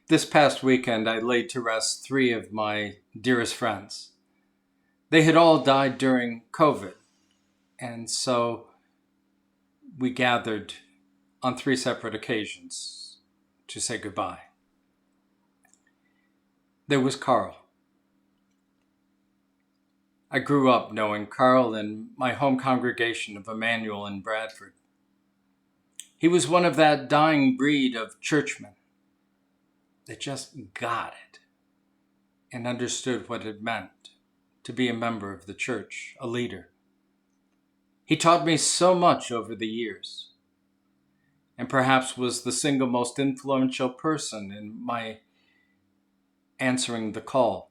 This past weekend, I laid to rest three of my dearest friends. They had all died during COVID, and so we gathered on three separate occasions to say goodbye. There was Carl. I grew up knowing Carl in my home congregation of Emmanuel in Bradford. He was one of that dying breed of churchmen that just got it and understood what it meant to be a member of the church, a leader. He taught me so much over the years, and perhaps was the single most influential person in my answering the call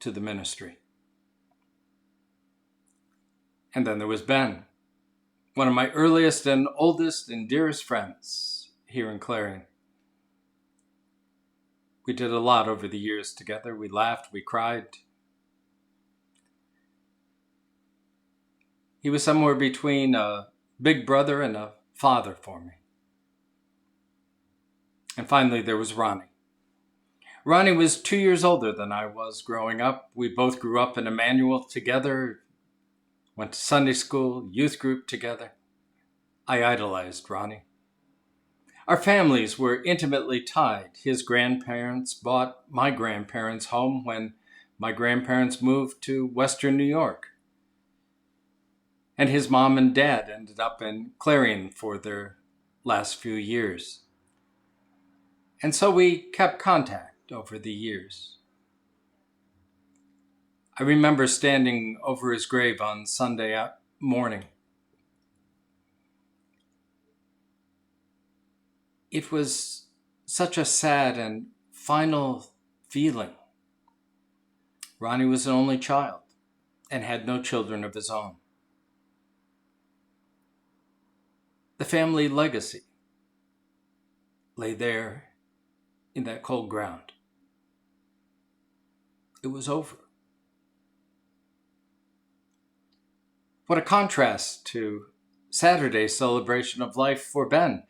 to the ministry. And then there was Ben, one of my earliest and oldest and dearest friends here in Clarion. We did a lot over the years together. We laughed, we cried. He was somewhere between a big brother and a father for me. And finally, there was Ronnie. Ronnie was 2 years older than I was growing up. We both grew up in Emmanuel together, went to Sunday school, youth group together. I idolized Ronnie. Our families were intimately tied. His grandparents bought my grandparents' home when my grandparents moved to Western New York. And his mom and dad ended up in Clarion for their last few years. And so we kept contact over the years. I remember standing over his grave on Sunday morning. It was such a sad and final feeling. Ronnie was an only child and had no children of his own. The family legacy lay there in that cold ground. It was over. What a contrast to Saturday's celebration of life for Ben.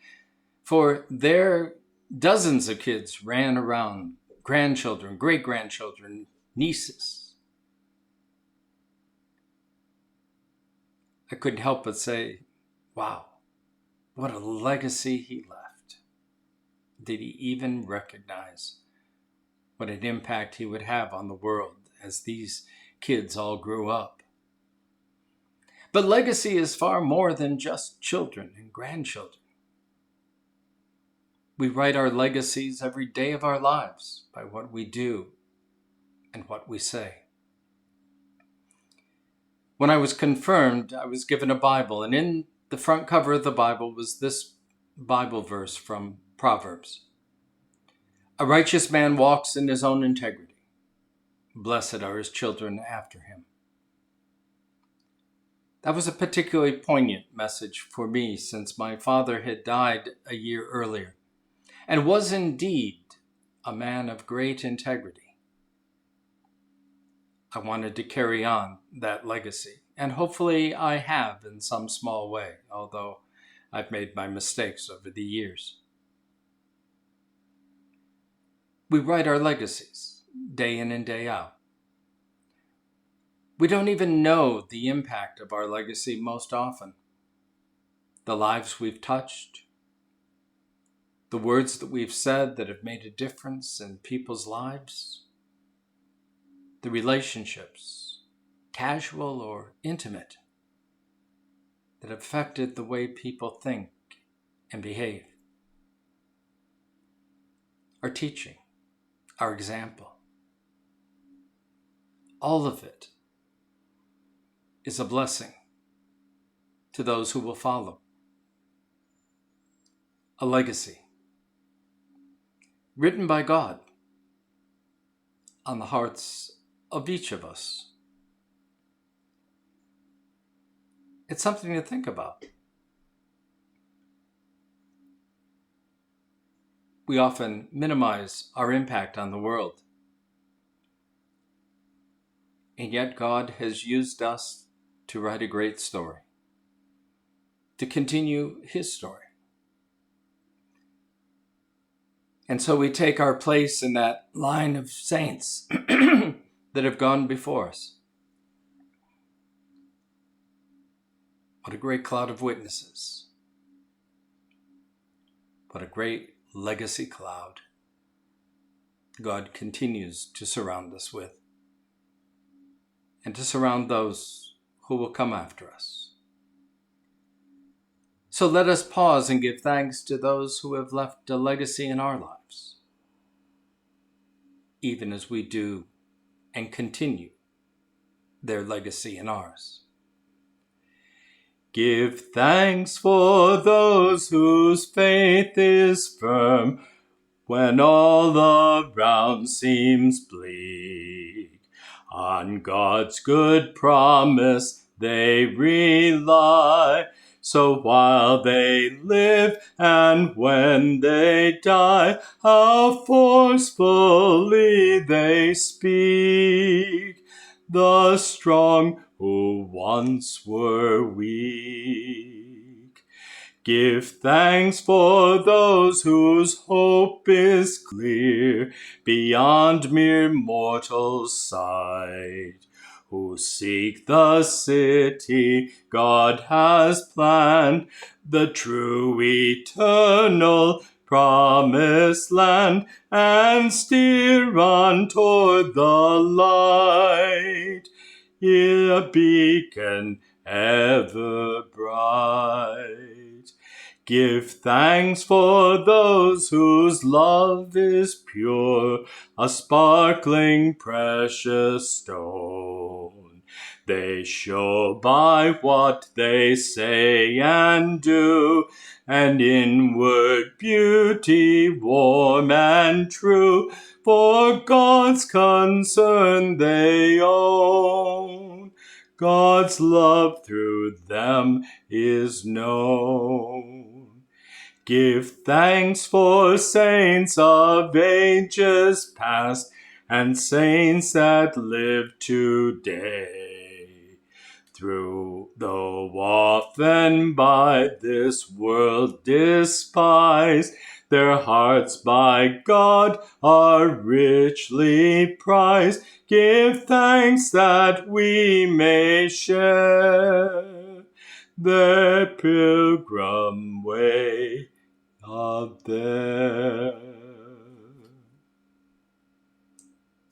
For there, dozens of kids ran around, grandchildren, great-grandchildren, nieces. I couldn't help but say, wow, what a legacy he left. Did he even recognize what an impact he would have on the world as these kids all grew up? But legacy is far more than just children and grandchildren. We write our legacies every day of our lives by what we do and what we say. When I was confirmed, I was given a Bible, and in the front cover of the Bible was this Bible verse from Proverbs. A righteous man walks in his own integrity. Blessed are his children after him. That was a particularly poignant message for me since my father had died a year earlier and was indeed a man of great integrity. I wanted to carry on that legacy, and hopefully I have in some small way, although I've made my mistakes over the years. We write our legacies day in and day out. We don't even know the impact of our legacy most often. The lives we've touched, the words that we've said that have made a difference in people's lives, the relationships, casual or intimate, that affected the way people think and behave. Our teaching, our example, all of it is a blessing to those who will follow. A legacy written by God on the hearts of each of us. It's something to think about. We often minimize our impact on the world. And yet God has used us to write a great story, to continue his story. And so we take our place in that line of saints that have gone before us. What a great cloud of witnesses. What a great legacy cloud God continues to surround us with, and to surround those who will come after us. So let us pause and give thanks to those who have left a legacy in our lives, even as we do and continue their legacy in ours. Give thanks for those whose faith is firm when all around seems bleak. On God's good promise they rely, so while they live and when they die, how forcefully they speak. The strong who once were weak. Give thanks for those whose hope is clear beyond mere mortal sight, who seek the city God has planned, the true eternal promised land, and steer on toward the light, a beacon ever bright. Give thanks for those whose love is pure, a sparkling precious stone. They show by what they say and do an inward beauty warm and true, for God's concern they own. God's love through them is known. Give thanks for saints of ages past and saints that live today. Though often by this world despised, their hearts by God are richly prized. Give thanks that we may share their pilgrim way of theirs.